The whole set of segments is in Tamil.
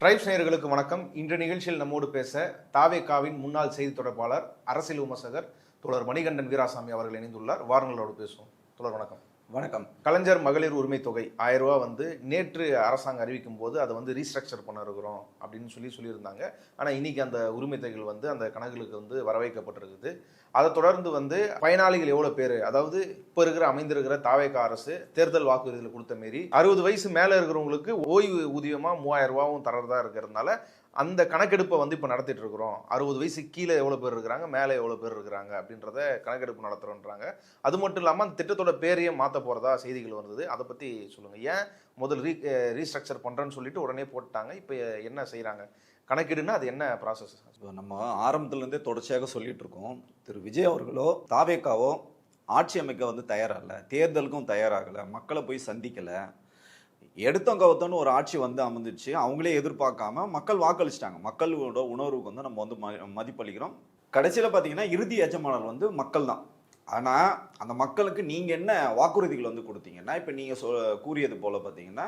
டிரைப்ஸ் நேயர்களுக்கு வணக்கம். இன்று நிகழ்ச்சியில் நம்மோடு பேச தாவேகாவின் முன்னாள் செய்தி தொடர்பாளர், அரசியல் விமர்சகர் தோழர் மணிகண்டன் வீராசாமி அவர்கள் இணைந்துள்ளார். வாருங்களோடு பேசுவோம். தோழர் வணக்கம். வணக்கம். கலைஞர் மகளிர் உரிமை தொகை 1000 ரூபா நேற்று அரசாங்கம் அறிவிக்கும் போது அதை ரீஸ்ட்ரக்சர் பண்ண இருக்கிறோம் அப்படின்னு சொல்லியிருந்தாங்க. ஆனால் இன்னைக்கு அந்த உரிமை தொகைகள் அந்த கணக்குகளுக்கு வரவைக்கப்பட்டிருக்குது. அதை தொடர்ந்து பயனாளிகள் எவ்வளோ பேர், அதாவது இப்போ அமைந்திருக்கிற தாவேகா அரசு தேர்தல் வாக்குறுதியில் கொடுத்த மாரி 60 வயசு மேலே இருக்கிறவங்களுக்கு ஓய்வு ஊதியமாக 3000 ரூபாவும் தரதா இருக்கிறதுனால அந்த கணக்கெடுப்பை இப்போ நடத்திட்டு இருக்கிறோம். 60 வயசுக்கு கீழே எவ்வளோ பேர் இருக்கிறாங்க, மேலே எவ்வளோ பேர் இருக்கிறாங்க அப்படின்றத கணக்கெடுப்பு நடத்துகிறோன்றாங்க. அது மட்டும் இல்லாமல் அந்த திட்டத்தோட பேரையே மாற்ற போகிறதா செய்திகள் வந்தது. அதை பற்றி சொல்லுங்கள். ஏன் முதல் ரீஸ்ட்ரக்சர் பண்ணுறேன்னு சொல்லிட்டு உடனே போட்டாங்க? இப்போ என்ன செய்கிறாங்க? கணக்கெடுன்னா அது என்ன ப்ராசஸ்? நம்ம ஆரம்பத்துலேருந்தே தொடர்ச்சியாக சொல்லிட்டு இருக்கோம். திரு விஜய் அவர்களோ தாவேகாவோ ஆட்சி அமைக்க தயாராகல, தேர்தலுக்கும் தயாராகலை, மக்களை போய் சந்திக்கலை. எடுத்தோம் கவுத்தோன்னு ஒரு ஆட்சி அமர்ந்துச்சு. அவங்களே எதிர்பார்க்காம மக்கள் வாக்களிச்சிட்டாங்க. மக்களோட உணர்வுக்கு நம்ம மதிப்பளிக்கிறோம். கடைசியில் பார்த்தீங்கன்னா இறுதி எஜமானர் மக்கள் தான். ஆனால் அந்த மக்களுக்கு நீங்கள் என்ன வாக்குறுதிகள் கொடுத்தீங்கன்னா, இப்போ நீங்கள் கூறியது போல் பார்த்தீங்கன்னா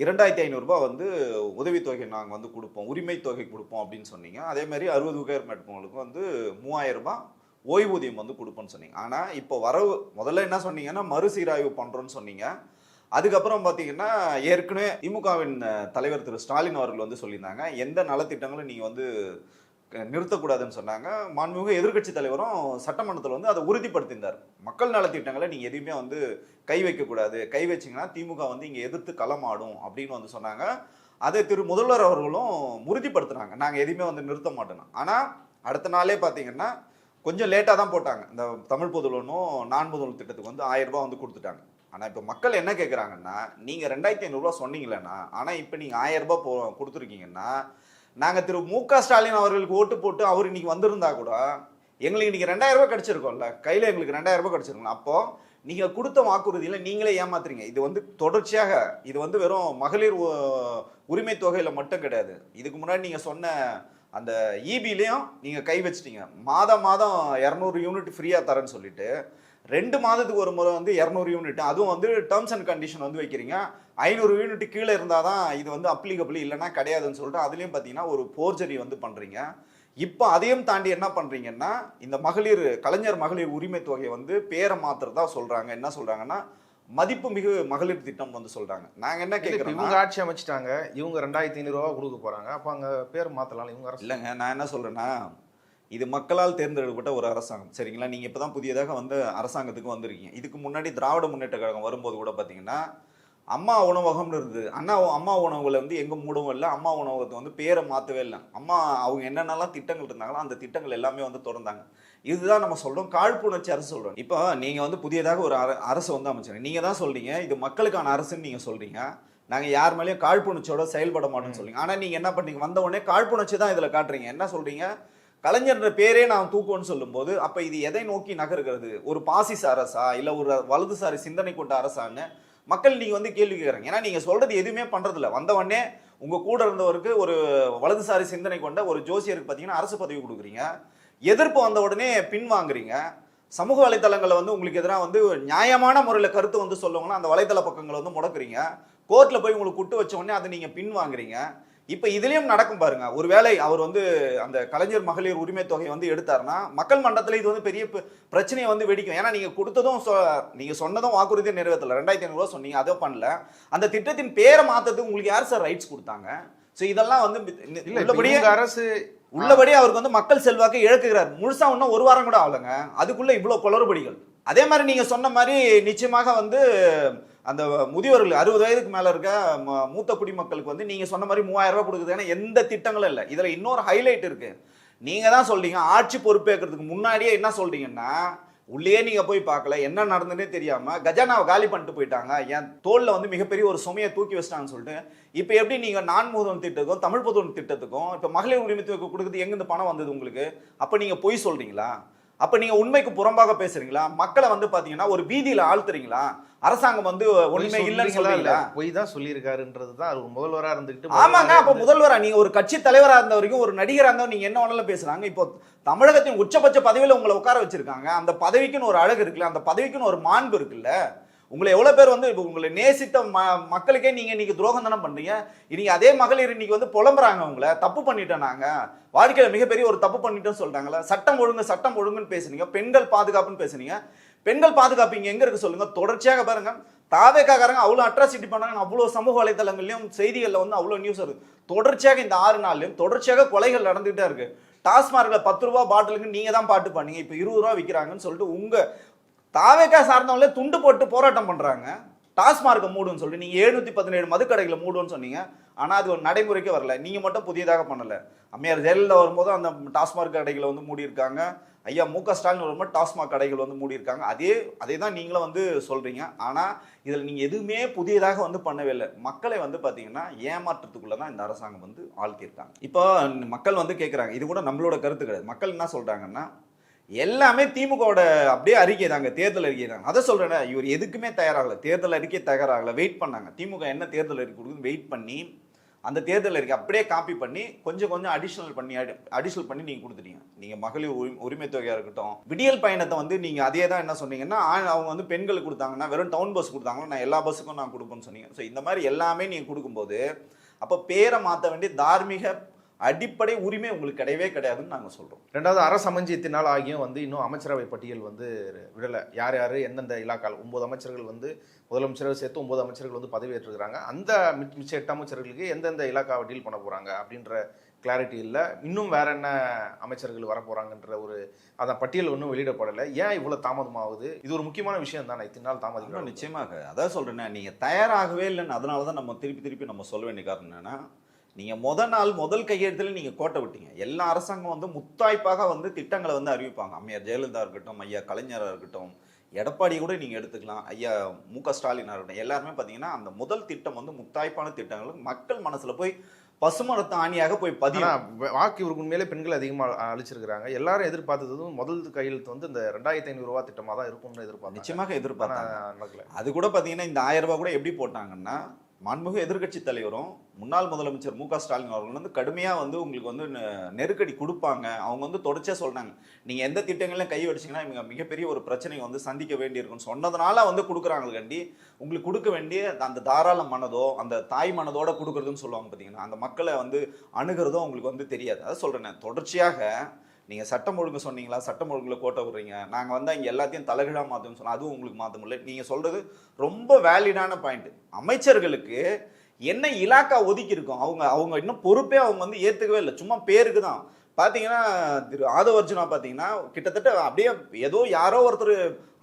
2500 ரூபாய் உதவித்தொகை நாங்கள் கொடுப்போம், உரிமை தொகை கொடுப்போம் அப்படின்னு சொன்னீங்க. அதே மாதிரி 60 வகையர் மேற்பவங்களுக்கு 3000 ரூபாய் ஓய்வூதியம் கொடுப்போம்னு சொன்னீங்க. ஆனால் இப்போ முதல்ல என்ன சொன்னீங்கன்னா மறுசீராய்வு பண்ணுறோன்னு சொன்னீங்க. அதுக்கப்புறம் பார்த்தீங்கன்னா ஏற்கனவே திமுகவின் தலைவர் திரு ஸ்டாலின் அவர்கள் சொல்லியிருந்தாங்க, எந்த நலத்திட்டங்களும் நீங்கள் நிறுத்தக்கூடாதுன்னு சொன்னாங்க. மாண்புமிகு எதிர்கட்சி தலைவரும் சட்டமன்றத்தில் அதை உறுதிப்படுத்தியிருந்தார். மக்கள் நலத்திட்டங்களை நீங்கள் எதுவுமே கை வைக்கக்கூடாது, கை வச்சிங்கன்னா திமுக இங்கே எதிர்த்து களமாடும் அப்படின்னு சொன்னாங்க. அதை திரு முதல்வர் அவர்களும் உறுதிப்படுத்துனாங்க, நாங்கள் எதுவுமே நிறுத்த மாட்டோம். ஆனால் அடுத்த நாளே பார்த்தீங்கன்னா கொஞ்சம் லேட்டாக தான் போட்டாங்க. இந்த தமிழ் புதல்வனும் நான் முதல்வர் திட்டத்துக்கு 1000 ரூபாய் கொடுத்துட்டாங்க. ஆனால் இப்போ மக்கள் என்ன கேட்குறாங்கன்னா, நீங்கள் 2500 ரூபா சொன்னீங்களேண்ணா, ஆனால் இப்போ நீங்கள் 1000 ரூபாய் கொடுத்துருக்கீங்கன்னா, நாங்கள் திரு மு.க. ஸ்டாலின் அவர்களுக்கு ஓட்டு போட்டு அவர் இன்னைக்கு வந்திருந்தா கூட எங்களுக்கு இன்னைக்கு 2000 ரூபாய் கிடைச்சிருக்கோம்ல, கையில் எங்களுக்கு 2000 ரூபாய் கிடைச்சிருக்கோம். அப்போது நீங்கள் கொடுத்த வாக்குறுதியில் நீங்களே ஏமாத்துறீங்க. இது தொடர்ச்சியாக இது வெறும் மகளிர் உரிமை தொகையில் மட்டும் கிடையாது. இதுக்கு முன்னாடி நீங்கள் சொன்ன அந்த இபிலையும் நீங்கள் கை வச்சிட்டீங்க. மாதம் 200 யூனிட் ஃப்ரீயாக தரேன்னு சொல்லிட்டு 2 மாதத்துக்கு ஒரு முறை 200 யூனிட், அதுவும் டேர்ம்ஸ் அண்ட் கண்டிஷன் வைக்கிறீங்க. 500 யூனிட் கீழே இருந்தால் தான் இது அப்ளிகபிள், இல்லைன்னா கிடையாதுன்னு சொல்லிட்டு அதுலேயும் பார்த்தீங்கன்னா ஒரு போர்ஜரி பண்ணுறீங்க. இப்போ அதையும் தாண்டி என்ன பண்ணுறீங்கன்னா, இந்த கலைஞர் மகளிர் உரிமை தொகையை பேரை மாத்திரதா சொல்கிறாங்க. என்ன சொல்கிறாங்கன்னா மதிப்பு மிகு மகளிர் திட்டம் சொல்கிறாங்க. நாங்கள் என்ன கேட்குறோம், இவங்க ஆட்சி அமைச்சிட்டாங்க, இவங்க 2500 ரூபா கொடுக்க போகிறாங்க, அப்போ அங்கே பேர் மாற்றலாம் இவங்க இல்லைங்க. நான் என்ன சொல்கிறேன்னா, இது மக்களால் தேர்ந்தெடுக்கப்பட்ட ஒரு அரசாங்கம், சரிங்களா? நீங்கள் இப்போ தான் புதியதாக அரசாங்கத்துக்கு வந்திருக்கீங்க. இதுக்கு முன்னாடி திராவிட முன்னேற்ற கழகம் வரும்போது கூட பார்த்தீங்கன்னா அம்மா உணவகம்னு இருந்தது. அம்மா உணவுகளை எங்கே மூடவும் இல்லை, அம்மா உணவகத்தை பேரை மாற்றவே இல்லை. அவங்க என்னென்னலாம் திட்டங்கள் இருந்தாங்களோ அந்த திட்டங்கள் எல்லாமே திறந்தாங்க. இதுதான் நம்ம சொல்கிறோம், காழ்ப்புணர்ச்சி அரசு சொல்கிறோம். இப்போ நீங்கள் புதியதாக ஒரு அரசு அமைச்சர், நீங்கள் தான் சொல்கிறீங்க இது மக்களுக்கான அரசுன்னு நீங்கள் சொல்கிறீங்க. நாங்கள் யார் மேலேயும் காழ்ப்புணர்ச்சியோட செயல்பட மாட்டோம்னு சொல்றீங்க. ஆனால் நீங்கள் என்ன பண்ணீங்க, வந்த உடனே காழ்ப்புணர்ச்சி தான் இதில் காட்டுறீங்க. என்ன சொல்கிறீங்க, கலைஞர் பேரே நான் தூக்குவோன்னு சொல்லும்போது அப்போ இது எதை நோக்கி நகர்கிறது? ஒரு பாசிச அரசா, இல்லை ஒரு வலதுசாரி சிந்தனை கொண்ட அரசான்னு மக்கள் நீங்கள் கேள்வி கேட்குறாங்க. ஏன்னா நீங்கள் சொல்கிறது எதுவுமே பண்ணுறதில்ல. வந்தவொடனே உங்கள் கூட இருந்தவருக்கு ஒரு வலதுசாரி சிந்தனை கொண்ட ஒரு ஜோசியருக்கு பார்த்தீங்கன்னா அரசு பதவி கொடுக்குறீங்க. எதிர்ப்பு வந்த உடனே பின் வாங்குறீங்க. சமூக வலைத்தளங்களை உங்களுக்கு எதிராக நியாயமான முறையில் கருத்து சொல்லுவாங்கன்னா அந்த வலைத்தள பக்கங்களை முடக்குறீங்க. கோர்ட்டில் போய் உங்களுக்கு குட்டு வச்ச உடனே அதை நீங்கள் பின் வாங்குறீங்க. இப்போ இதுலேயும் நடக்கும் பாருங்க. ஒருவேளை அவர் அந்த கலைஞர் மகளிர் உரிமை தொகை எடுத்தாருன்னா மக்கள் மன்றத்தில் இது பெரிய பிரச்சனையை வெடிக்கும். ஏன்னா நீங்கள் கொடுத்ததும் நீங்கள் சொன்னதும் வாக்குறுதியை நிறைவேற்றல. 2500 ரூபா சொன்னீங்க, அதை பண்ணல. அந்த திட்டத்தின் பேரை மாற்றத்துக்கு உங்களுக்கு யார் சார் ரைட்ஸ் கொடுத்தாங்க? ஸோ இதெல்லாம் உள்ளபடியே அரசு உள்ளபடியே அவருக்கு மக்கள் செல்வாக்கை இழக்குகிறார். முழுசா இன்னும் ஒரு வாரம் கூட ஆகலைங்க, அதுக்குள்ள இவ்வளோ குளறுபடிகள். அதே மாதிரி நீங்கள் சொன்ன மாதிரி நிச்சயமாக அந்த முதியோர்கள் 60 வயதுக்கு மேலே இருக்க மூத்த குடிமக்களுக்கு நீங்கள் சொன்ன மாதிரி 3000 ரூபாய் கொடுக்குது. ஏன்னா எந்த திட்டங்களும் இல்லை. இதில் இன்னொரு ஹைலைட் இருக்கு. நீங்கள் தான் சொல்றீங்க ஆட்சி பொறுப்பேற்கிறதுக்கு முன்னாடியே என்ன சொல்றீங்கன்னா, உள்ளே நீங்கள் போய் பார்க்கல, என்ன நடந்ததுன்னே தெரியாமல் கஜானாவை காலி பண்ணிட்டு போயிட்டாங்க, என் தோளில் மிகப்பெரிய ஒரு சுமையை தூக்கி வச்சிட்டாங்கன்னு சொல்லிட்டு இப்போ எப்படி நீங்கள் நான் முதல்வன் திட்டத்துக்கும் தமிழ் புதல்வன் திட்டத்துக்கும் இப்போ மகளிர் உரிமை தொகை கொடுக்குறது எங்கேருந்து பணம் வந்தது உங்களுக்கு? அப்போ நீங்கள் பொய் சொல்றீங்களா? அப்ப நீங்க உண்மைக்கு புறம்பாக பேசுறீங்களா? மக்களை பாத்தீங்கன்னா ஒரு பீதியில ஆழ்த்துறீங்களா? அரசாங்கம் உண்மை இல்லைன்னு சொல்றீங்களா? பொய் தான் சொல்லியிருக்காருன்றதுதான் அவர் முதல்வரா இருந்துட்டு. ஆமாங்க. அப்ப முதல்வரா நீங்க ஒரு கட்சி தலைவரா இருந்த வரைக்கும் ஒரு நடிகரா இருந்தவங்க நீங்க என்ன ஒண்ணு பேசுறாங்க. இப்போ தமிழகத்தின் உச்சபட்ச பதவியில உங்களை உட்கார வச்சிருக்காங்க. அந்த பதவிக்குன்னு ஒரு அழகு இருக்குல்ல, அந்த பதவிக்குன்னு ஒரு மாண்பு இருக்குல்ல. உங்களை எவ்வளவு பேர் வந்து இப்போ உங்களை நேசித்த மக்களுக்கே நீங்க இன்னைக்கு துரோகம் தானே பண்றீங்க. இன்னைக்கு அதே மகளிர் இன்னைக்கு வந்து புலம்புறாங்க, உங்களை தப்பு பண்ணிட்டோம், நாங்க வாழ்க்கையில மிகப்பெரிய ஒரு தப்பு பண்ணிட்டோம் சொல்றாங்களா. சட்டம் ஒழுங்குன்னு பேசுனீங்க, பெண்கள் பாதுகாப்புன்னு பேசுனீங்க. பெண்கள் பாதுகாப்பு இங்க எங்க இருக்கு சொல்லுங்க. தொடர்ச்சியாக பாருங்க, தாவேக்காரங்க அவ்வளவு அட்ராசிட்டி பண்ணாங்க, அவ்வளவு சமூக வலைதளங்களையும் செய்திகள்ல வந்து அவ்வளவு நியூஸ் வருது. தொடர்ச்சியாக இந்த 6 நாள்லயும் தொடர்ச்சியாக கொலைகள் நடந்துகிட்டே இருக்கு. டாஸ்மார்க்ல 10 ரூபாய் பாட்டிலுக்கு நீங்க தான் பாட்டு பண்ணீங்க, இப்ப 20 ரூபாய் விற்கிறாங்கன்னு சொல்லிட்டு உங்க தாவேக்கா சார்ந்தவங்களே துண்டு போட்டு போராட்டம் பண்றாங்க. டாஸ்மார்க்கை மூடுன்னு சொல்லிட்டு நீங்க 717 மதுக்கடைகளை மூடுன்னு சொன்னீங்க. ஆனா அது ஒரு நடைமுறைக்கு வரல. நீங்க மட்டும் புதியதாக பண்ணல. அம்மையார் ஜெயலலிதா வரும்போது அந்த டாஸ்மார்க் கடைகளை வந்து மூடி இருக்காங்க. ஐயா மு.க. ஸ்டாலின் வரும்போது டாஸ்மாக் கடைகள் வந்து மூடி இருக்காங்க. அதே தான் நீங்களும் வந்து சொல்றீங்க. ஆனா இதுல நீங்க எதுவுமே புதியதாக வந்து பண்ணவே இல்லை. மக்களை வந்து பாத்தீங்கன்னா ஏமாற்றத்துக்குள்ளதான் இந்த அரசாங்கம் வந்து ஆழ்த்திருக்காங்க. இப்போ மக்கள் வந்து கேட்கறாங்க, இது கூட நம்மளோட கருத்து கிடையாது. மக்கள் என்ன சொல்றாங்கன்னா, எல்லாமே திமுகவோட அப்படியே அறிக்கை தாங்க, தேர்தல் அறிக்கை தாங்க. அதை சொல்றேன், இவர் எதுக்குமே தயாராகல, தேர்தல் அறிக்கை தயாராகல, வெயிட் பண்ணாங்க. திமுக என்ன தேர்தல் அறிக்கை கொடுக்குன்னு வெயிட் பண்ணி அந்த தேர்தல் அறிக்கை அப்படியே காப்பி பண்ணி கொஞ்சம் அடிஷனல் பண்ணி நீங்க கொடுத்துட்டீங்க. நீங்க மகளிர் உரிமை தொகையா இருக்கட்டும், விடியல் பயணத்தை வந்து நீங்க அதே தான் என்ன சொன்னீங்கன்னா, அவங்க வந்து பெண்களுக்கு கொடுத்தாங்கன்னா வெறும் டவுன் பஸ் கொடுத்தாங்கன்னா நான் எல்லா பஸ்ஸுக்கும் நான் கொடுப்பேன்னு சொன்னீங்க. ஸோ இந்த மாதிரி எல்லாமே நீங்க கொடுக்கும்போது அப்போ பேரை மாற்ற வேண்டிய தார்மீக அடிப்படை உரிமை உங்களுக்கு கிடையவே கிடையாதுன்னு நாங்க சொல்றோம். ரெண்டாவது, அரசு அமைஞ்சத்தினால் ஆகியும் வந்து இன்னும் அமைச்சரவை பட்டியல் வந்து விடலை. யார் யார் எந்தெந்த இலாக்கால் 9 அமைச்சர்கள் வந்து முதலமைச்சர்கள் சேர்த்து 9 அமைச்சர்கள் வந்து பதவியேற்றுக்கிறாங்க. அந்த மிச்ச 8 அமைச்சர்களுக்கு எந்தெந்த இலாக்காவை டீல் பண்ண போறாங்க அப்படின்ற கிளாரிட்டி இல்லை. இன்னும் வேற என்ன அமைச்சர்கள் வர போறாங்கன்ற ஒரு அந்த பட்டியல் ஒன்றும் வெளியிடப்படலை. ஏன் இவ்வளவு தாமதமாகுது? இது ஒரு முக்கியமான விஷயம் தானே, இத்தனை நாள் தாமதம். நிச்சயமாக அதான் சொல்றேன், நீங்க தயாராகவே இல்லைன்னு. அதனாலதான் நம்ம திருப்பி நம்ம சொல்ல வேண்டிய காரணம் என்னன்னா, நீங்க முதல் கையெழுத்துல நீங்க கோட்டை விட்டீங்க. எல்லா அரசாங்கம் வந்து முத்தாய்ப்பாக வந்து திட்டங்களை வந்து அறிவிப்பாங்க. அம்மையார் ஜெயலலிதா இருக்கட்டும், ஐயா கலைஞராக இருக்கட்டும், எடப்பாடி கூட நீங்க எடுத்துக்கலாம், ஐயா மு.க. ஸ்டாலினாக இருக்கட்டும், எல்லாருமே பாத்தீங்கன்னா அந்த முதல் திட்டம் வந்து முத்தாய்ப்பான திட்டங்கள் மக்கள் மனசுல போய் பசுமரத்து ஆணியாக போய் பதியும். வாக்கு இவருக்கு உண்மையிலே பெண்கள் அதிகமாக அழிச்சிருக்கிறாங்க. எல்லாரும் எதிர்பார்த்தது முதல் கையெழுத்து வந்து இந்த 2500 ரூபாய் திட்டமாக தான் இருக்கும்னு எதிர்பார்த்தாங்க. நிச்சயமாக எதிர்பார்த்தாங்க. அது கூட பாத்தீங்கன்னா இந்த 1000 ரூபாய் கூட எப்படி போட்டாங்கன்னா, மாண்புமிகு எதிர்க்கட்சி தலைவரும் முன்னாள் முதலமைச்சர் மு.க. ஸ்டாலின் அவர்கள் வந்து கடுமையா வந்து உங்களுக்கு வந்து நெருக்கடி கொடுப்பாங்க. அவங்க வந்து தொடர்ச்சியா சொல்றாங்க, நீங்க எந்த திட்டங்களையும் கை வடிச்சீங்கன்னா மிகப்பெரிய ஒரு பிரச்சனையை வந்து சந்திக்க வேண்டியிருக்குன்னு சொன்னதுனால வந்து கொடுக்குறாங்க. கண்டி உங்களுக்கு கொடுக்க வேண்டிய அந்த தாராள மனதோ அந்த தாய் மனதோட கொடுக்குறதுன்னு சொல்லுவாங்க பார்த்தீங்கன்னா, அந்த மக்களை வந்து அணுகிறதோ உங்களுக்கு வந்து தெரியாது. அதை சொல்றேன், தொடர்ச்சியாக நீங்கள் சட்டம் ஒழுங்கு சொன்னீங்களா, சட்டம் ஒழுங்குல கோட்டை விடுறீங்க, நாங்கள் வந்து இங்கே எல்லாத்தையும் தலைகீழாக மாற்றணும்னு சொன்னால் அதுவும் உங்களுக்கு மாற்ற முடியல. நீங்கள் சொல்கிறது ரொம்ப வேலிடான பாயிண்ட். அமைச்சர்களுக்கு என்ன இலாக்கா ஒதுக்கி இருக்கும், அவங்க இன்னும் பொறுப்பே அவங்க வந்து ஏற்றுக்கவே இல்லை, சும்மா பேருக்கு தான். பார்த்தீங்கன்னா திரு ஆதவர்ஜுனா பார்த்தீங்கன்னா கிட்டத்தட்ட அப்படியே ஏதோ யாரோ ஒருத்தர்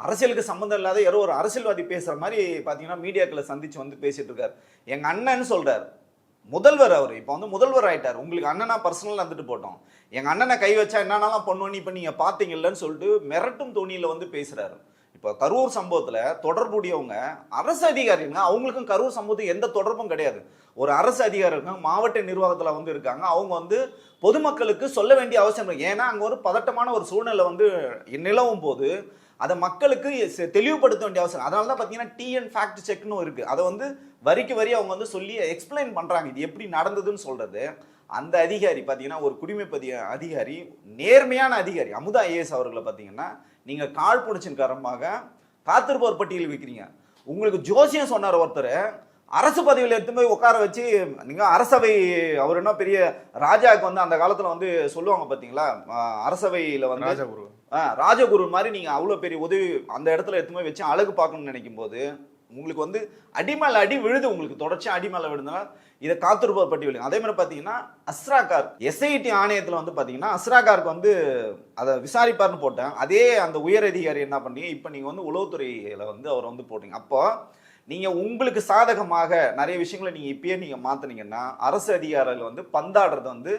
அரசியலுக்கு சம்மந்தம் இல்லாத யாரோ ஒரு அரசியல்வாதி பேசுகிற மாதிரி பார்த்தீங்கன்னா மீடியாக்களை சந்திச்சு வந்து பேசிட்டு இருக்காரு. எங்கள் அண்ணன்னு சொல்கிறார். முதல்வர் அவர் இப்போ வந்து முதல்வர் ஆயிட்டார். உங்களுக்கு அண்ணனா பர்சனலாக வந்துட்டு போட்டோம், எங்கள் அண்ணனை கை வச்சா என்னன்னாலாம் பண்ணுவோன்னு இப்போ நீங்கள் பார்த்தீங்கல்லன்னு சொல்லிட்டு மிரட்டும் தோணியில் வந்து பேசுகிறாரு. இப்போ கரூர் சம்பவத்தில் தொடர்புடையவங்க அரசு அதிகாரிங்க, அவங்களுக்கும் கரூர் சம்பவத்துக்கு எந்த தொடர்பும் கிடையாது. ஒரு அரசு அதிகாரி இருக்காங்க, மாவட்ட நிர்வாகத்தில் வந்து இருக்காங்க, அவங்க வந்து பொதுமக்களுக்கு சொல்ல வேண்டிய அவசியம் இல்லை. ஏன்னா அங்கே ஒரு பதட்டமான ஒரு சூழ்நிலை வந்து நிலவும் போது அதை மக்களுக்கு தெளிவுபடுத்த வேண்டிய அவசியம். அதனால தான் பார்த்தீங்கன்னா டிஎன் ஃபேக்ட் செக்னு இருக்குது. அதை வந்து வரிக்கு வரி அவங்க வந்து சொல்லி எக்ஸ்பிளைன் பண்ணுறாங்க இது எப்படி நடந்ததுன்னு சொல்கிறது. அந்த அதிகாரி பார்த்தீங்கன்னா ஒரு குடிமைப்பதிய அதிகாரி, நேர்மையான அதிகாரி அமுதா ஐஏஎஸ் அவர்களை பார்த்தீங்கன்னா நீங்கள் கால் பிடிச்சின் காரணமாக காத்திருப்போர் பட்டியல் வைக்கிறீங்க. உங்களுக்கு ஜோசியம் சொன்னார் ஒருத்தர், அரசு பதவியில் எடுத்து போய் உட்கார வச்சு நீங்கள் அரசவை, அவர் என்ன பெரிய ராஜாவுக்கு வந்து அந்த காலத்தில் வந்து சொல்லுவாங்க பார்த்தீங்களா, அரசவையில் வந்து ராஜகுரு மாதிரி நீங்கள் அவ்வளோ பெரிய உதவி அந்த இடத்துல எடுத்து போய் வச்சு அழகு பார்க்கணும்னு நினைக்கும் போது உங்களுக்கு வந்து அடிமேல அடி விழுது. உங்களுக்கு தொடர்ச்சியாக அடிமேல விழுதுனால இதை காத்திருப்போர் பட்டியல். அதே மாதிரி பார்த்தீங்கன்னா அஸ்ராகார் எஸ்ஐடி ஆணையத்தில் வந்து பார்த்தீங்கன்னா அஸ்ராகாருக்கு வந்து அதை விசாரிப்பார்னு போட்டேன். அதே அந்த உயர் அதிகாரி என்ன பண்ணீங்க, இப்போ நீங்கள் வந்து உளவுத்துறையில் வந்து அவர் வந்து போட்டீங்க. அப்போ நீங்கள் உங்களுக்கு சாதகமாக நிறைய விஷயங்களை நீங்கள் இப்பயே நீங்கள் மாற்றினீங்கன்னா அரசு அதிகாரிகள் வந்து பந்தாடுறது வந்து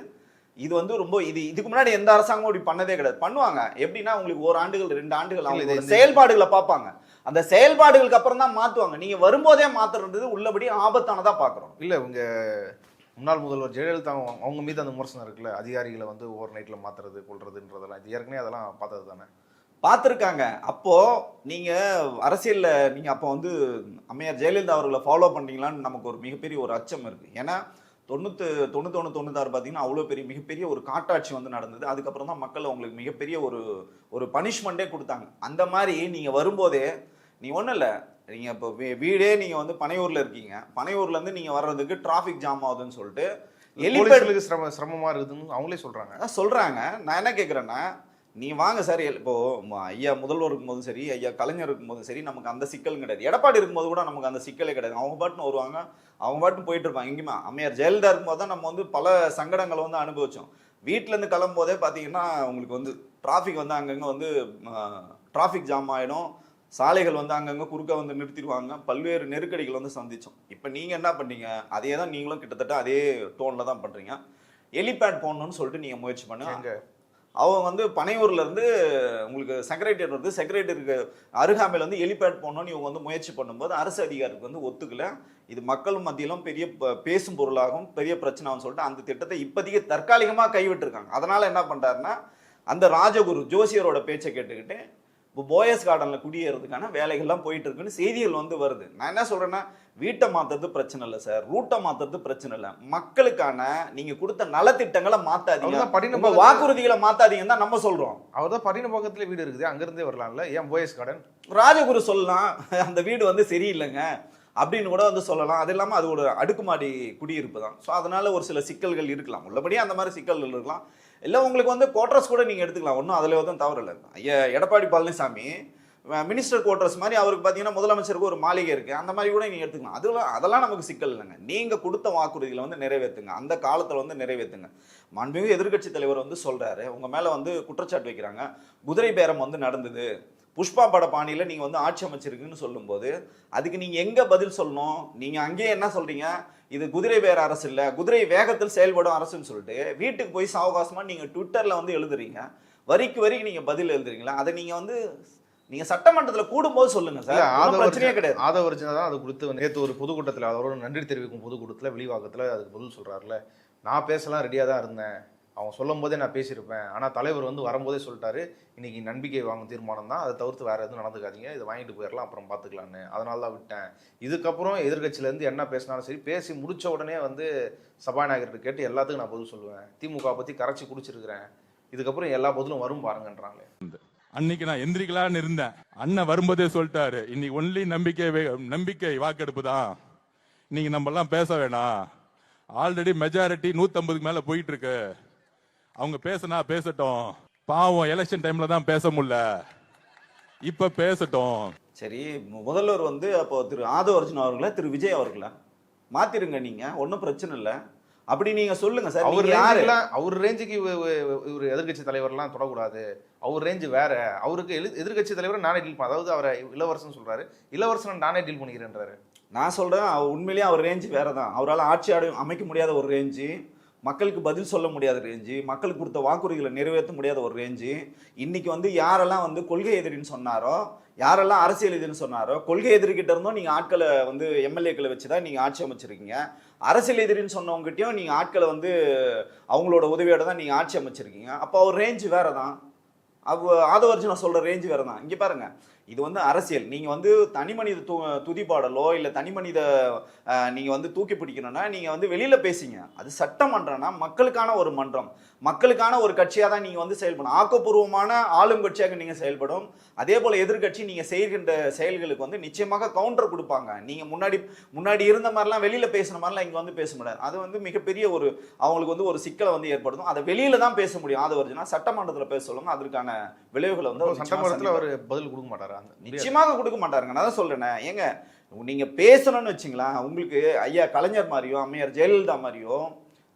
இது வந்து ரொம்ப இதுக்கு முன்னாடி எந்த அரசாங்கமும் இப்படி பண்ணதே கிடையாது. பண்ணுவாங்க எப்படின்னா, உங்களுக்கு 1 ஆண்டுகள் 2 ஆண்டுகள் அவங்க செயல்பாடுகளை பார்ப்பாங்க, அந்த செயல்பாடுகளுக்கு அப்புறம் தான் மாற்றுவாங்க. நீங்க வரும்போதே மாத்துறது உள்ளபடி ஆபத்தானதா பார்க்குறோம். இல்லை, உங்க முன்னாள் முதல்வர் ஜெயலலிதா அவங்க மீது அந்த விமர்சனம் இருக்குல்ல, அதிகாரிகளை வந்து ஓவர் நைட்ல மாத்துறது கொள்றதுன்றதெல்லாம், இது ஏற்கனவே அதெல்லாம் பார்த்தது தானே, பார்த்துருக்காங்க. அப்போ நீங்க அரசியல்ல நீங்க அப்போ வந்து அம்மையார் ஜெயலலிதா அவர்களை ஃபாலோ பண்ணீங்களான்னு நமக்கு ஒரு மிகப்பெரிய ஒரு அச்சம் இருக்கு. ஏன்னா 91-96 பார்த்தீங்கன்னா அவ்வளோ மிகப்பெரிய ஒரு காட்டாட்சி வந்து நடந்தது. அதுக்கப்புறம் தான் மக்கள் அவங்களுக்கு மிகப்பெரிய ஒரு பனிஷ்மெண்ட்டே கொடுத்தாங்க. அந்த மாதிரி நீங்கள் வரும்போதே நீ ஒன்றும் இல்லை, நீங்கள் இப்போ வீடே நீங்கள் வந்து பனையூரில் இருக்கீங்க, பனையூர்லேருந்து நீங்கள் வர்றதுக்கு டிராஃபிக் ஜாம் ஆகுதுன்னு சொல்லிட்டு போலீஸ்களுக்கு சிரமமா இருக்குதுன்னு அவங்களே சொல்கிறாங்க. நான் என்ன கேட்குறேன்னா, நீ வாங்க சார், இப்போ ஐயா முதல்வர் இருக்கும்போதும் சரி, ஐயா கலைஞர் இருக்கும்போதும் சரி, நமக்கு அந்த சிக்கல் கிடையாது. எடப்பாடி இருக்கும்போது கூட நமக்கு அந்த சிக்கலே கிடையாது. அவங்க பாட்டுன்னு வருவாங்க, அவங்க பாட்டுன்னு போயிட்டு இருப்பாங்க. எங்கேயுமே அம்மையார் ஜெயலலிதா இருக்கும்போது தான் நம்ம வந்து பல சங்கடங்களை வந்து அனுபவிச்சோம். வீட்டிலேருந்து கிளம்பும்போதே பார்த்தீங்கன்னா உங்களுக்கு வந்து டிராஃபிக் வந்து அங்கங்கே வந்து டிராஃபிக் ஜாம் ஆகிடும், சாலைகள் வந்து அங்கங்கே குறுக்க வந்து நிறுத்திடுவாங்க, பல்வேறு நெருக்கடிகள் வந்து சந்தித்தோம். இப்போ நீங்கள் என்ன பண்ணீங்க, அதே தான் நீங்களும் கிட்டத்தட்ட அதே டோனில் தான் பண்ணுறீங்க. எலிபேட் போடணும்னு சொல்லிட்டு நீங்கள் முயற்சி பண்ணுங்க. அவங்க வந்து பனையூர்ல இருந்து உங்களுக்கு செக்ரட்டரியேட் வருது, செக்ரட்டரிக்கு அருகாமையில் வந்து எலிபேட் போடணும்னு இவங்க வந்து முயற்சி பண்ணும்போது அரசு அதிகாரிக்கு வந்து ஒத்துக்கல. இது மக்கள் மத்தியிலும் பெரிய பேசும் பொருளாகும், பெரிய பிரச்சனைன்னு சொல்லிட்டு அந்த திட்டத்தை இப்போதைக்கு தற்காலிகமாக கைவிட்டுருக்காங்க. அதனால என்ன பண்ணுறாருன்னா, அந்த ராஜகுரு ஜோசியரோட பேச்சை கேட்டுக்கிட்டு இப்போ போயஸ் கார்டனில் குடியேறதுக்கான வேலைகள்லாம் போயிட்டு இருக்குன்னு செய்திகள் வந்து வருது. நான் என்ன சொல்கிறேன்னா, வீட்டை மாற்றுறது பிரச்சனை இல்லை சார், ரூட்டை மாற்றுறது பிரச்சனை இல்லை, மக்களுக்கான நீங்கள் கொடுத்த நலத்திட்டங்களை மாற்றாதீங்க, வாக்குறுதிகளை மாற்றாதீங்கன்னு தான் நம்ம சொல்கிறோம். அவர் தான் பரிண பக்கத்துல வீடு இருக்குது, அங்கேருந்தே வரலாம்ல, ஏன் போயஸ் கார்டன்? ராஜகுரு சொல்லலாம் அந்த வீடு வந்து சரியில்லைங்க அப்படின்னு கூட வந்து சொல்லலாம். அது இல்லாமல் அது ஒரு அடுக்குமாடி குடியிருப்பு தான். ஸோ அதனால ஒரு சில சிக்கல்கள் இருக்கலாம், உள்ளபடியே அந்த மாதிரி சிக்கல்கள் இருக்கலாம். இல்லை உங்களுக்கு வந்து குவார்டர்ஸ் கூட நீங்கள் எடுத்துக்கலாம், ஒன்றும் அதில் வந்து தவறு இல்லை. ஐயா எடப்பாடி பழனிசாமி மினிஸ்டர் குவார்டர்ஸ் மாதிரி அவருக்கு பார்த்தீங்கன்னா முதலமைச்சருக்கு ஒரு மாளிகை இருக்குது, அந்த மாதிரி கூட நீங்கள் எடுத்துக்கலாம். அதெல்லாம் நமக்கு சிக்கல் இல்லைங்க. நீங்கள் கொடுத்த வாக்குறுதிகளை வந்து நிறைவேற்றுங்க, அந்த காலத்தில் வந்து நிறைவேற்றுங்க. மாண்புமிகு எதிர்க்கட்சி தலைவர் வந்து சொல்கிறாரு, உங்கள் மேலே வந்து குற்றச்சாட்டு வைக்கிறாங்க, குதிரை பேரம் வந்து நடந்தது, புஷ்பா பட பாணியில் நீங்கள் வந்து ஆட்சி அமைச்சிருக்குன்னு சொல்லும்போது அதுக்கு நீங்கள் எங்கே பதில் சொல்லணும்? நீங்கள் அங்கேயே என்ன சொல்கிறீங்க, இது குதிரை பேர அரசு இல்லை, குதிரை வேகத்தில் செயல்படும் அரசுன்னு சொல்லிட்டு வீட்டுக்கு போய் சாவகாசமாக நீங்கள் ட்விட்டரில் வந்து எழுதுறீங்க, வரிக்கு நீங்கள் பதில் எழுதுறீங்களா? அதை நீங்கள் வந்து நீங்கள் சட்டமன்றத்தில் கூடும்போது சொல்லுங்க சார், பிரச்சனையே கிடையாது. ஆதவர்ஜனா தான் அது கொடுத்து நேற்று ஒரு பொதுக்கூட்டத்தில் அவரோட நன்றி தெரிவிக்கும் பொதுக்கூட்டத்தில் வெளிவாக்கத்தில் அதுக்கு பதில் சொல்கிறாருல, நான் பேசலாம் ரெடியாக தான் இருந்தேன், அவங்க சொல்லும் போதே நான் பேசியிருப்பேன், ஆனால் தலைவர் வந்து வரும்போதே சொல்லிட்டாரு இன்னைக்கு நம்பிக்கை வாங்கும் தீர்மானம் தான், அதை தவிர்த்து வேறு எதுவும் நடந்துக்காதீங்க, இதை வாங்கிட்டு போயிடலாம் அப்புறம் பார்த்துக்கலான்னு, அதனால தான் விட்டேன். இதுக்கப்புறம் எதிர்கட்சியிலேருந்து என்ன பேசினாலும் சரி, பேசி முடித்த உடனே வந்து சபாநாயகர்கிட்ட கேட்டு எல்லாத்துக்கும் நான் பதில் சொல்லுவேன், திமுக பற்றி கரைச்சி குடிச்சிருக்கிறேன், இதுக்கப்புறம் எல்லா பதிலும் வரும் பாருங்கன்றாங்களே. அன்னைக்கு நான் எந்திரிக்கலான்னு இருந்தேன், அண்ணன் வரும்போதே சொல்லிட்டாரு இன்னைக்கு ஒன்லி நம்பிக்கை வாக்கெடுப்பு தான், இன்னைக்கு நம்ம எல்லாம் பேச வேணாம், ஆல்ரெடி மெஜாரிட்டி 150க்கு மேல போயிட்டு இருக்கு, அவங்க பேசினா பேசட்டும், பாவம் எலெக்ஷன் டைம்ல தான் பேச முடியல, இப்ப பேசட்டும். சரி, முதல்வர் வந்து அப்போ திரு ஆதவர்ஜுன் அவர்களை திரு விஜய் அவர்களை மாத்திருங்க, நீங்க ஒன்றும் பிரச்சனை இல்லை அப்படி நீங்க சொல்லுங்க சார். அவர் ரேஞ்சுக்கு ஒரு எதிர்கட்சி தலைவர்லாம் தொடக்கூடாது, அவர் ரேஞ்சு வேற, அவருக்கு எதிர்கட்சி தலைவர் நானே டீல் பண்ண, அதாவது அவரை இளவரசன் சொல்றாரு, இளவரசன் நானே டீல் பண்ணிக்கிறேன்றாரு. நான் சொல்றேன், உண்மையிலேயே அவர் ரேஞ்சு வேற தான். அவரால் ஆட்சி அமைக்க முடியாத ஒரு ரேஞ்சு, மக்களுக்கு பதில் சொல்ல முடியாத ரேஞ்சு, மக்களுக்கு கொடுத்த வாக்குறுதிகளை நிறைவேற்ற முடியாத ஒரு ரேஞ்சு. இன்னைக்கு வந்து யாரெல்லாம் வந்து கொள்கை எதிரின்னு சொன்னாரோ, யாரெல்லாம் அரசியல் எதிரின்னு சொன்னாரோ, கொள்கை எதிரிகிட்ட இருந்தும் நீங்கள் ஆட்களை வந்து எம்எல்ஏக்களை வச்சு தான் நீங்கள் ஆட்சி அமைச்சிருக்கீங்க, அரசியல் எதிரின்னு சொன்னவங்ககிட்டயும் நீங்கள் ஆட்களை வந்து அவங்களோட உதவியோட தான் நீங்கள் ஆட்சி அமைச்சிருக்கீங்க. அப்போ அவர் ரேஞ்சு வேற தான், ஆதவர்ஜுனா சொல்கிற ரேஞ்சு வேற தான். இங்கே பாருங்க, இது வந்து அரசியல். நீங்கள் வந்து தனி மனித துதிப்பாடலோ இல்லை தனி மனித நீங்கள் வந்து தூக்கி பிடிக்கணும்னா நீங்கள் வந்து வெளியில் பேசிங்க. அது சட்டமன்றம்னா மக்களுக்கான ஒரு மன்றம், மக்களுக்கான ஒரு கட்சியாக தான் நீங்கள் வந்து செயல்படணும். ஆக்கப்பூர்வமான ஆளும் கட்சியாக நீங்கள் செயல்படும். அதே போல் எதிர்கட்சி நீங்கள் செய்கின்ற செயல்களுக்கு வந்து நிச்சயமாக கவுண்டர் கொடுப்பாங்க. நீங்கள் முன்னாடி இருந்த மாதிரிலாம் வெளியில் பேசுன மாதிரிலாம் இங்கே வந்து பேச முடியாது. அது வந்து மிகப்பெரிய ஒரு அவங்களுக்கு வந்து ஒரு சிக்கலை வந்து ஏற்படுத்தும். அதை வெளியில் தான் பேச முடியும். ஆதவர்ஜுனா சட்டமன்றத்தில் பேச சொல்லுங்க, அதற்கான விளைவுகளை வந்து சட்டமன்றத்தில் அவர் பதில் கொடுக்க மாட்டார், நிச்சயமாக கொடுக்க மாட்டாருங்க. நான் தான் சொல்றேன், ஏங்க நீங்க பேசணும்னு வச்சுங்களா, உங்களுக்கு ஐயா கலைஞர் மாதிரியோ அம்மையார் ஜெயலலிதா மாதிரியோ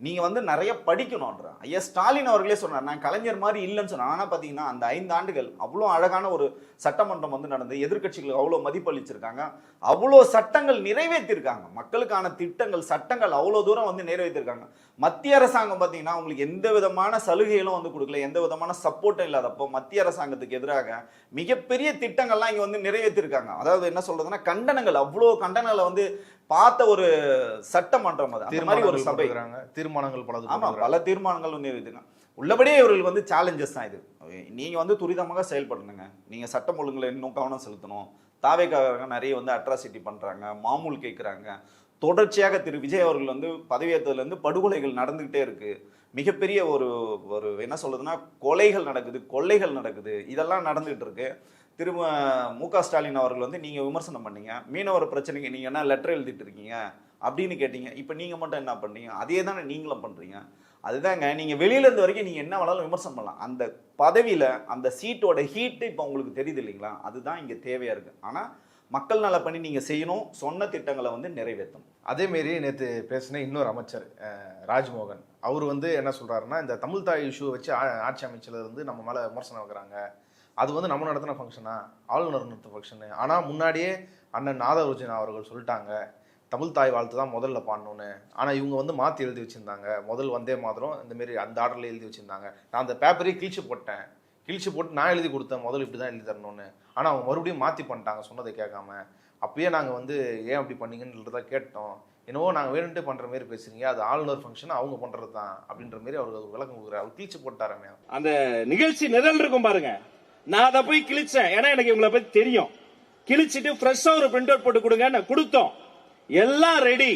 நீங்க வந்து நிறைய படிக்கணும்ன்ற ஐயா ஸ்டாலின் அவர்களே சொன்னார், நான் கலைஞர் மாதிரி இல்லைன்னு சொன்னேன். ஆனால் பார்த்தீங்கன்னா அந்த 5 ஆண்டுகள் அவ்வளோ அழகான ஒரு சட்டமன்றம் வந்து நடந்து எதிர்கட்சிகளுக்கு அவ்வளோ மதிப்பளிச்சிருக்காங்க, அவ்வளோ சட்டங்கள் நிறைவேற்றிருக்காங்க, மக்களுக்கான திட்டங்கள் சட்டங்கள் அவ்வளோ தூரம் வந்து நிறைவேற்றிருக்காங்க. மத்திய அரசாங்கம் பார்த்தீங்கன்னா உங்களுக்கு எந்த விதமான சலுகைகளும் வந்து கொடுக்கல, எந்த விதமான சப்போர்ட்டும் இல்லாதப்போ மத்திய அரசாங்கத்துக்கு எதிராக மிகப்பெரிய திட்டங்கள்லாம் இங்கே வந்து நிறைவேற்றிருக்காங்க. அதாவது என்ன சொல்றதுன்னா கண்டனங்கள், அவ்வளோ கண்டனங்களை வந்து பார்த்த ஒரு சட்டமன்றம் அது. அந்த மாதிரி ஒரு சபை, தீர்மானங்கள் பல தீர்மானங்கள் நிறைவேற்றுங்க. உள்ளபடியே இவர்கள் வந்து சேலஞ்சஸ் தான் இது. நீங்க வந்து துரிதமாக செயல்படணுங்க, நீங்க சட்டம் ஒழுங்குல இன்னும் கவனம் செலுத்தணும். தாவேக்காரங்க நிறைய வந்து அட்ராசிட்டி பண்றாங்க, மாமூல் கேட்குறாங்க. தொடர்ச்சியாக திரு விஜய் அவர்கள் வந்து பதவியேற்றதுலேருந்து படுகொலைகள் நடந்துகிட்டே இருக்கு. மிகப்பெரிய ஒரு என்ன சொல்றதுன்னா கொலைகள் நடக்குது, கொள்ளைகள் நடக்குது, இதெல்லாம் நடந்துகிட்டு இருக்கு. திரு மு.க. ஸ்டாலின் அவர்கள் வந்து நீங்க விமர்சனம் பண்ணீங்க, மீனவர் பிரச்சனைக்கு நீங்க என்ன லெட்டர் எழுதிட்டு இருக்கீங்க அப்படின்னு கேட்டீங்க. இப்ப நீங்க மட்டும் என்ன பண்றீங்க? அதே தானே நீங்களும் பண்றீங்க. அதுதாங்க, நீங்க வெளியில இருந்த வரைக்கும் நீங்க என்ன வேணாலும் விமர்சனம் பண்ணலாம். அந்த பதவியில அந்த சீட்டோட ஹீட் இப்ப உங்களுக்கு தெரியுது இல்லைங்களா? அதுதான் இங்க தேவையா இருக்கு. ஆனா மக்கள் நல பணி நீங்க செய்யணும், சொன்ன திட்டங்களை வந்து நிறைவேற்றணும். அதேமாரி நேற்று பேசின இன்னொரு அமைச்சர் ராஜ்மோகன், அவர் வந்து என்ன சொல்றாருன்னா, இந்த தமிழ் தாய் இஷ்யூ வச்சு ஆட்சி அமைச்சல இருந்து நம்ம மேலே விமர்சனம் வைக்கிறாங்க. அது வந்து நம்ம நடத்தின ஃபங்க்ஷனா, ஆளுநர் நடத்தின ஃபங்க்ஷனு. ஆனால் முன்னாடியே அண்ணன் நாதருஜன் அவர்கள் சொல்லிட்டாங்க தமிழ் தாய் வாழ்த்து தான் முதல்ல பாடணும்னு. ஆனால் இவங்க வந்து மாற்றி எழுதி வச்சுருந்தாங்க. முதல் வந்தே மாதிரம் இந்தமாரி அந்த ஆர்டரில் எழுதி வச்சுருந்தாங்க. நான் அந்த பேப்பரையே கிழிச்சு போட்டு நான் எழுதி கொடுத்தேன் முதல் இப்படி தான் எழுதி தரணும்னு. ஆனால் அவங்க மறுபடியும் மாற்றி பண்ணிட்டாங்க சொன்னதை கேட்காம. அப்பயே நாங்கள் வந்து ஏன் அப்படி பண்ணீங்கன்றத கேட்டோம். என்னவோ நாங்கள் வேணுன்ட்டு பண்ணுற மாரி பேசுறீங்க, அது ஆளுநர் ஃபங்க்ஷன் அவங்க பண்ணுறது தான் அப்படின்ற மாரி அவருக்கு விளக்கம் கொடுக்குறாரு. அவர் கிழிச்சு போட்டாரமே. அந்த நிகழ்ச்சி நிரல் இருக்கும் பாருங்க, நான் அதை போய் கிழிச்சேன். ஏன்னா எனக்கு இவங்களை பத்தி தெரியும். கிழிச்சிட்டு ஃப்ரெஷ்ஷா ஒரு பிரிண்ட் அவுட் போட்டு கொடுங்க, நான் கொடுத்தோம். எல்லாம் ரெடி.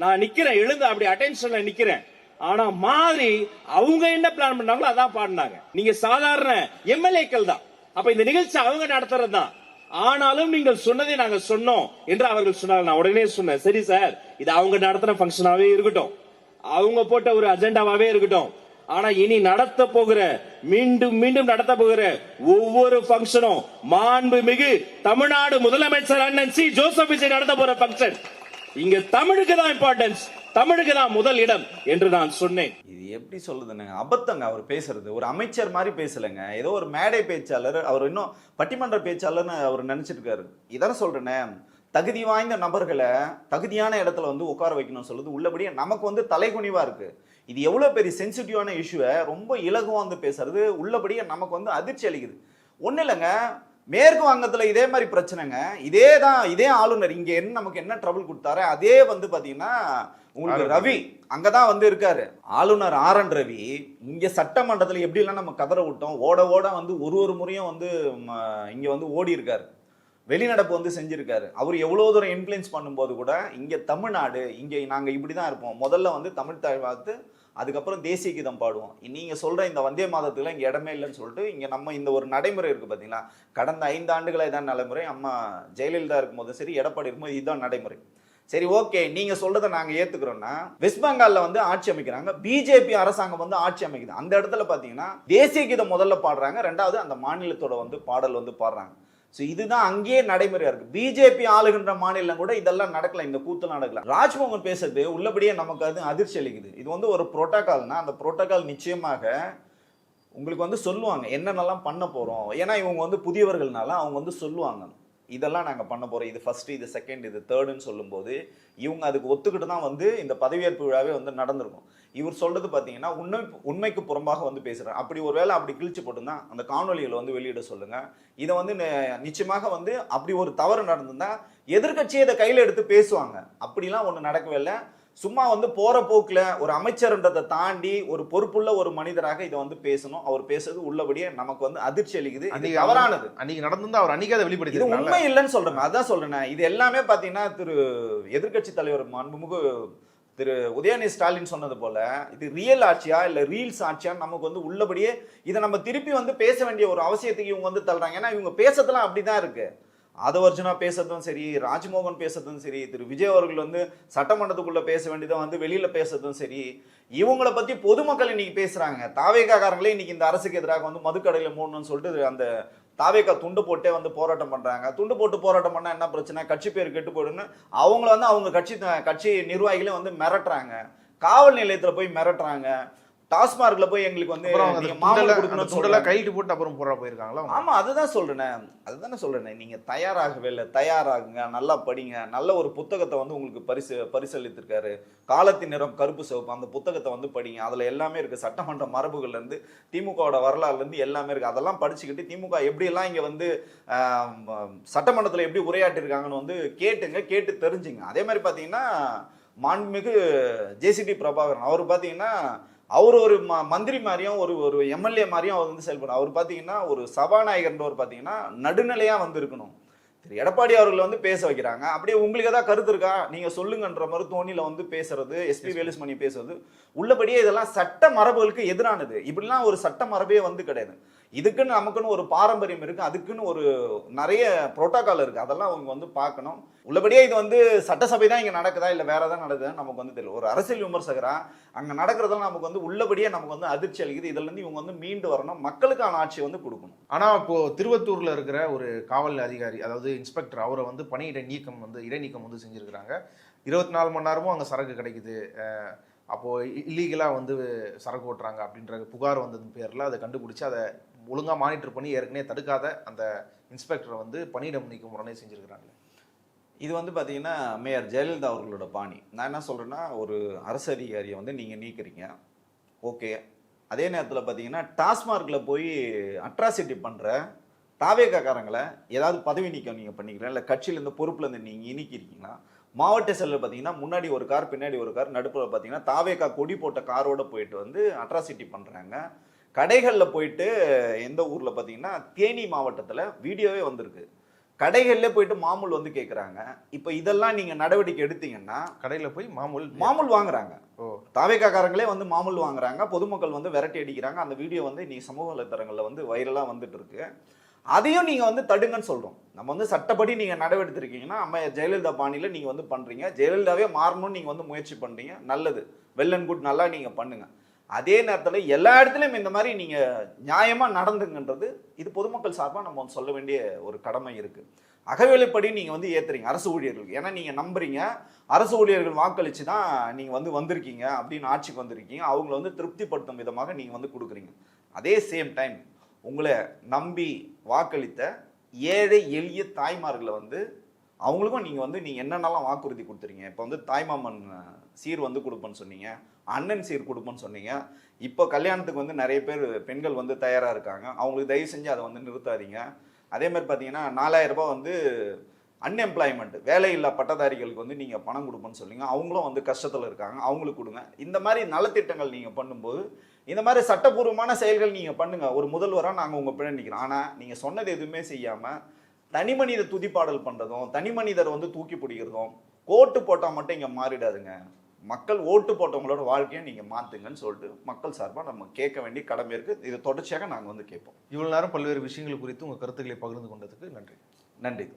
நான் நிக்கிறேன், எழுந்து அப்படி அட்டென்ஷன்ல நிக்கிறேன். ஆனா மாதிரி அவங்க என்ன பிளான் பண்ணாங்களோ அதான் பாடினாங்க. நீங்க சாதாரண எம்எல்ஏக்கள் தான். அப்ப இந்த நிகழ்ச்சி அவங்க நடத்துறது தான். ஆனாலும் நீங்கள் சொன்னதை நாங்க சொன்னோம் என்று அவர்கள் சொன்னாங்க. நான் உடனே சொன்னேன், சரி சார், இது அவங்க நடத்தின ஃபங்க்ஷனாவே இருக்கட்டும், அவங்க போட்ட ஒரு அஜெண்டாவாவே இருக்கட்டும். ஆனா இனி நடத்த போகிற, மீண்டும் மீண்டும் நடத்த போகிற ஒவ்வொரு ஃபங்க்ஷனும் மாண்புமிகு தமிழ்நாடு முதலமைச்சர் அண்ணன் சி. ஜோசப் விஜய் நடத்த போற ஃபங்க்ஷன். இங்க தமிழுக்கு தான் இம்பார்ட்டன்ஸ், தமிழுக்கு தான் முதல் இடம் என்று நான் சொன்னேன். இது எப்படி சொல்லுதுங்க, அபத்தங்க அவர் பேசுறது. ஒரு அமைச்சர் மாதிரி பேசலைங்க, ஏதோ ஒரு மேடை பேச்சாளர். அவர் இன்னும் பட்டிமன்ற பேச்சாளர்னு அவர் நினைச்சிட்டு இருக்காரு. இதான சொல்றேனே, தகுதி வாய்ந்த நபர்களை தகுதியான இடத்துல வந்து உட்கார வைக்கணும்னு சொல்லுது. உள்ளபடியே நமக்கு வந்து தலைகுனிவா இருக்கு. இது எவ்வளவு பெரிய சென்சிட்டிவான இஷ்யூவை ரொம்ப இலகுவா வந்து பேசுறது உள்ளபடியே நமக்கு வந்து அதிர்ச்சி அளிக்குது. ஒண்ணு இல்லைங்க, மேற்கு வங்கத்துல இதே மாதிரி பிரச்சனைங்க. இதே ஆளுநர் இங்க என்ன நமக்கு என்ன ட்ரபிள் கொடுத்தாரு, அதே வந்து பாத்தீங்கன்னா உங்களுக்கு ரவி அங்கதான் வந்து இருக்காரு. ஆளுநர் RN ரவி இங்க சட்டமன்றத்துல எப்படி எல்லாம் நம்ம கதற விட்டோம், ஓட வந்து ஒரு முறையும் வந்து இங்க வந்து ஓடி இருக்காரு, வெளிநடப்பு வந்து செஞ்சிருக்காரு. அவர் எவ்வளவு தூரம் இன்ஃப்ளூயன்ஸ் பண்ணும்போது கூட இங்க தமிழ்நாடு, இங்க நாங்க இப்படிதான் இருப்போம், முதல்ல வந்து தமிழ் தாய் வாழ்த்து, அதுக்கப்புறம் தேசிய கீதம் பாடுவோம். நீங்க சொல்ற இந்த வந்தே மாதத்துல இங்க இடமே இல்லைன்னு சொல்லிட்டு இங்க நம்ம இந்த ஒரு நடைமுறை இருக்கு பாத்தீங்களா. கடந்த 5 ஆண்டுகளா இதான் நடைமுறை. அம்மா ஜெயலலிதா இருக்கும் போது சரி, எடப்பாடி இருக்கும்போது இதுதான் நடைமுறை. சரி, ஓகே, நீங்க சொல்றதை நாங்க ஏத்துக்கிறோம்னா, வெஸ்ட் பெங்கால்ல வந்து ஆட்சி அமைக்கிறாங்க, பிஜேபி அரசாங்கம் வந்து ஆட்சி அமைக்குது. அந்த இடத்துல பாத்தீங்கன்னா தேசிய கீதம் முதல்ல பாடுறாங்க, ரெண்டாவது அந்த மாநிலத்தோட வந்து பாடல் வந்து பாடுறாங்க. ஸோ இதுதான் அங்கேயே நடைமுறையா இருக்கு. பிஜேபி ஆளுகின்ற மாநிலம் கூட இதெல்லாம் நடக்கல, இந்த கூத்து நடக்கல. ராஜ்மோகன் பேசுறது உள்ளபடியே நமக்கு அது அதிர்ச்சி அளிக்குது. இது வந்து ஒரு புரோட்டோகால்னா, அந்த புரோட்டோகால் நிச்சயமாக உங்களுக்கு வந்து சொல்லுவாங்க என்னென்னலாம் பண்ண போறோம். ஏன்னா இவங்க வந்து புதியவர்கள்னால அவங்க வந்து சொல்லுவாங்க, இதெல்லாம் நாங்கள் பண்ண போறோம், இது ஃபர்ஸ்ட், இது செகண்ட், இது தேர்டுன்னு சொல்லும்போது இவங்க அதுக்கு ஒத்துக்கிட்டு தான் வந்து இந்த பதவியேற்பு விழாவே வந்து நடந்திருக்கும். இவர் சொல்றது பார்த்தீங்கன்னா உண்மைக்கு புறம்பாக வந்து பேசுறாரு. அப்படி ஒரு வேளை அப்படி கிழிச்சு போட்டுருந்தா அந்த காணொலிகளை வந்து வெளியிட சொல்லுங்க. இதை வந்து நிச்சயமாக வந்து அப்படி ஒரு தவறு நடந்திருந்தா எதிர்கட்சியை இதை கையில் எடுத்து பேசுவாங்க. அப்படிலாம் ஒன்று நடக்கவே இல்லை. சும்மா வந்து போற போக்குல ஒரு அமைச்சர்ன்றதை தாண்டி ஒரு பொறுப்புள்ள ஒரு மனிதராக இதை வந்து பேசணும். அவர் பேசுறது உள்ளபடியே நமக்கு வந்து அதிர்ச்சி அளிக்குது. அது தவறானது. அன்னைக்கு நடந்து அவர் அன்னைக்கு அதை வெளிப்படுத்தி இது உண்மை இல்லைன்னு சொல்றேன். அதான் சொல்றேன். இது எல்லாமே பாத்தீங்கன்னா திரு எதிர்கட்சி தலைவர் மாண்புமிகு திரு உதயநிதி ஸ்டாலின் சொன்னது போல இது ரியல் ஆட்சியா இல்ல ரீல்ஸ் ஆட்சியா நமக்கு வந்து உள்ளபடியே இதை நம்ம திருப்பி வந்து பேச வேண்டிய ஒரு அவசியத்துக்கு இவங்க வந்து தள்ளுறாங்க. ஏன்னா இவங்க பேசுறதுலாம் அப்படிதான் இருக்கு. ஆதவர்ஜுனா பேசுறதும் சரி, ராஜ்மோகன் பேசுறதும் சரி, திரு விஜய் அவர்கள் வந்து சட்டமன்றத்துக்குள்ள பேச வேண்டியதை வந்து வெளியில பேசுறதும் சரி, இவங்களை பத்தி பொதுமக்கள் இன்னைக்கு பேசுறாங்க. தாவேகாரங்களே இன்னைக்கு இந்த அரசுக்கு எதிராக வந்து மதுக்கடையில மூடணும்னு சொல்லிட்டு அந்த தாவேகா துண்டு போட்டே வந்து போராட்டம் பண்றாங்க. துண்டு போட்டு போராட்டம் பண்ணா என்ன பிரச்சனை, கட்சி பேர் கெட்டு போயிடுன்னு அவங்கள வந்து அவங்க கட்சி நிர்வாகிகளே வந்து மிரட்டுறாங்க, காவல் நிலையத்துல போய் மிரட்டுறாங்க, டாஸ்மார்க்ல போய் எங்களுக்கு வந்து கைட்டு போட்டு அப்புறம் போறா போயிருக்காங்களா. ஆமா, அதுதான் சொல்றேன். நீங்க தயாராகவே இல்லை, தயாராகுங்க, நல்லா படிங்க. நல்ல ஒரு புத்தகத்தை வந்து உங்களுக்கு பரிசளித்திருக்காரு, காலத்தின் நிறம் கருப்பு சிவப்பு. அந்த புத்தகத்தை வந்து படிங்க. அதுல எல்லாமே இருக்கு. சட்டமன்ற மரபுகள்ல இருந்து திமுகவோட வரலாறுல இருந்து எல்லாமே இருக்கு. அதெல்லாம் படிச்சுக்கிட்டு திமுக எப்படி எல்லாம் இங்க வந்து சட்டமன்றத்துல எப்படி உரையாட்டிருக்காங்கன்னு வந்து கேட்டு தெரிஞ்சுங்க. அதே மாதிரி பாத்தீங்கன்னா மாண்புமிகு ஜேசிடி பிரபாகரன் அவர் பாத்தீங்கன்னா அவர் ஒரு மந்திரி மாதிரியும் ஒரு எம்எல்ஏ மாதிரியும் அவர் வந்து செயல்படும். அவர் பாத்தீங்கன்னா ஒரு சபாநாயகர் பாத்தீங்கன்னா நடுநிலையா வந்து இருக்கணும். திரு எடப்பாடி அவர்கள் வந்து பேச வைக்கிறாங்க. அப்படியே உங்களுக்கு ஏதாவது கருத்து இருக்கா நீங்க சொல்லுங்கன்ற மாதிரி தோணியில வந்து பேசுறது, SP வேலுமணி பேசுறது உள்ளபடியே இதெல்லாம் சட்ட மரபுகளுக்கு எதிரானது. இப்படிலாம் ஒரு சட்ட மரபே வந்து கிடையாது. இதுக்குன்னு நமக்குன்னு ஒரு பாரம்பரியம் இருக்கு, அதுக்குன்னு ஒரு நிறைய புரோட்டோகால் இருக்கு, அதெல்லாம் அவங்க வந்து பார்க்கணும். உள்ளபடியே இது வந்து சட்டசபை தான் இங்க நடக்குதா இல்ல வேற ஏதாவது நடக்குதா நமக்கு வந்து தெரியல. ஒரு அரசியல் விமர்சகரா அங்க நடக்கிறதெல்லாம் நமக்கு வந்து உள்ளபடியே நமக்கு வந்து அதிர்ச்சி அளிக்குது. இதுல இருந்து இவங்க வந்து மீண்டு வரணும், மக்களுக்கான ஆட்சியை வந்து கொடுக்கணும். ஆனா இப்போ திருவத்தூர்ல இருக்கிற ஒரு காவல் அதிகாரி, அதாவது இன்ஸ்பெக்டர், அவரை வந்து பணியிட நீக்கம் வந்து இடைநீக்கம் வந்து செஞ்சிருக்கிறாங்க. 24 மணி நேரமும் அங்க சரக்கு கிடைக்குது, அப்போ இல்லீகலா வந்து சரக்கு ஓட்டுறாங்க அப்படின்ற புகார் வந்ததன் பேர்ல அதை கண்டுபிடிச்சு அதை ஒழுங்கா மானிட்டர் பண்ணி ஏற்கனவே தடுக்காத அந்த இன்ஸ்பெக்டரை வந்து பணியிடம் நீக்கம் உடனே செஞ்சிருக்கிறாங்க. இது வந்து பார்த்தீங்கன்னா மேயர் ஜெயலலிதா அவர்களோட பாணி. நான் என்ன சொல்கிறேன்னா, ஒரு அரசு அதிகாரியை வந்து நீங்கள் நீக்கிறீங்க, ஓகே. அதே நேரத்தில் பார்த்தீங்கன்னா டாஸ்மார்க்கில் போய் அட்ராசிட்டி பண்ணுற தாவேக்காரங்களை ஏதாவது பதவி நீக்கம் நீங்கள் பண்ணிக்கிறீங்களா, இல்லை கட்சியிலேருந்து பொறுப்புலேருந்து நீங்கள் நீக்கிருக்கீங்களா? மாவட்ட செயலர் பார்த்தீங்கன்னா முன்னாடி ஒரு கார் பின்னாடி ஒரு கார் நடுப்புற பார்த்தீங்கன்னா தாவேக்கா கொடி போட்ட காரோடு போயிட்டு வந்து அட்ராசிட்டி பண்ணுறாங்க. கடைகளில் போயிட்டு எந்த ஊரில் பார்த்தீங்கன்னா தேனி மாவட்டத்தில் வீடியோவே வந்திருக்கு, கடைகளில் போயிட்டு மாமூல் வந்து கேட்குறாங்க. இப்போ இதெல்லாம் நீங்கள் நடவடிக்கை எடுத்தீங்கன்னா கடையில் போய் மாமூல் வாங்குறாங்க. தாவேக்காரங்களே வந்து மாமூல் வாங்குறாங்க, பொதுமக்கள் வந்து விரட்டி அடிக்கிறாங்க. அந்த வீடியோ வந்து நீ சமூக வலைத்தளங்களில் வந்து வைரலாக வந்துட்டு இருக்கு. அதையும் நீங்கள் வந்து தடுங்கன்னு சொல்கிறோம். நம்ம வந்து சட்டப்படி நீங்கள் நடவடித்திருக்கீங்கன்னா அம்மா ஜெயலலிதா பாணியில் நீங்கள் வந்து பண்ணுறீங்க, ஜெயலலிதாவே மாறணும்னு நீங்கள் வந்து முயற்சி பண்ணுறீங்க, நல்லது, வெல் அண்ட் குட், நல்லா நீங்கள் பண்ணுங்க. அதே நேரத்தில் எல்லா இடத்துலையும் இந்த மாதிரி நீங்கள் நியாயமாக நடந்துங்கன்றது இது பொதுமக்கள் சார்பாக நம்ம வந்து சொல்ல வேண்டிய ஒரு கடமை இருக்குது. அகவிலைப்படி நீங்கள் வந்து ஏற்றுறீங்க அரசு ஊழியர்களுக்கு, ஏன்னா நீங்கள் நம்புறீங்க அரசு ஊழியர்கள் வாக்களித்து தான் நீங்கள் வந்து வந்திருக்கீங்க அப்படின்னு ஆட்சிக்கு வந்திருக்கீங்க, அவங்கள வந்து திருப்திப்படுத்தும் விதமாக நீங்கள் வந்து கொடுக்குறீங்க. அதே சேம் டைம் உங்களை நம்பி வாக்களித்த ஏழை எளிய தாய்மார்களை வந்து அவங்களுக்கும் நீங்கள் என்னென்னலாம் வாக்குறுதி கொடுத்துறீங்க. இப்போ வந்து தாய்மாமன் சீர் வந்து கொடுப்பேன்னு சொன்னீங்க, அண்ணன் சீர் கொடுப்பேன்னு சொன்னீங்க. இப்போ கல்யாணத்துக்கு வந்து நிறைய பேர் பெண்கள் வந்து தயாராக இருக்காங்க, அவங்களுக்கு தயவு செஞ்சு அதை வந்து நிறுத்தாதீங்க. அதே மாதிரி பார்த்தீங்கன்னா 4000 ரூபாய் வந்து அன்எம்ப்ளாய்மெண்ட் வேலையில்லா பட்டதாரிகளுக்கு வந்து நீங்கள் பணம் கொடுப்பேன்னு சொல்லிங்க, அவங்களும் வந்து கஷ்டத்தில் இருக்காங்க, அவங்களுக்கு கொடுங்க. இந்த மாதிரி நலத்திட்டங்கள் நீங்கள் பண்ணும்போது இந்த மாதிரி சட்டப்பூர்வமான செயல்கள் நீங்கள் பண்ணுங்கள். ஒரு முதல்வராக நாங்கள் உங்கள் பின்னாடி நிற்கிறோம். ஆனால் நீங்கள் சொன்னது எதுவுமே செய்யாமல் தனி மனித துதிப்பாடல் பண்ணுறதும் தனி மனிதரை வந்து தூக்கி பிடிக்கிறதும், ஓட்டு போட்டால் மட்டும் இங்கே மாறிடாதுங்க, மக்கள் ஓட்டு போட்டவங்களோட வாழ்க்கையை நீங்கள் மாற்றுங்கன்னு சொல்லிட்டு மக்கள் சார்பாக நம்ம கேட்க வேண்டிய கடமை இருக்குது. இது தொடர்ச்சியாக நாங்கள் வந்து கேட்போம். இவ்வளோ நேரம் பல்வேறு விஷயங்கள் குறித்து உங்கள் கருத்துக்களை பகிர்ந்து கொண்டதுக்கு நன்றி. நன்றி.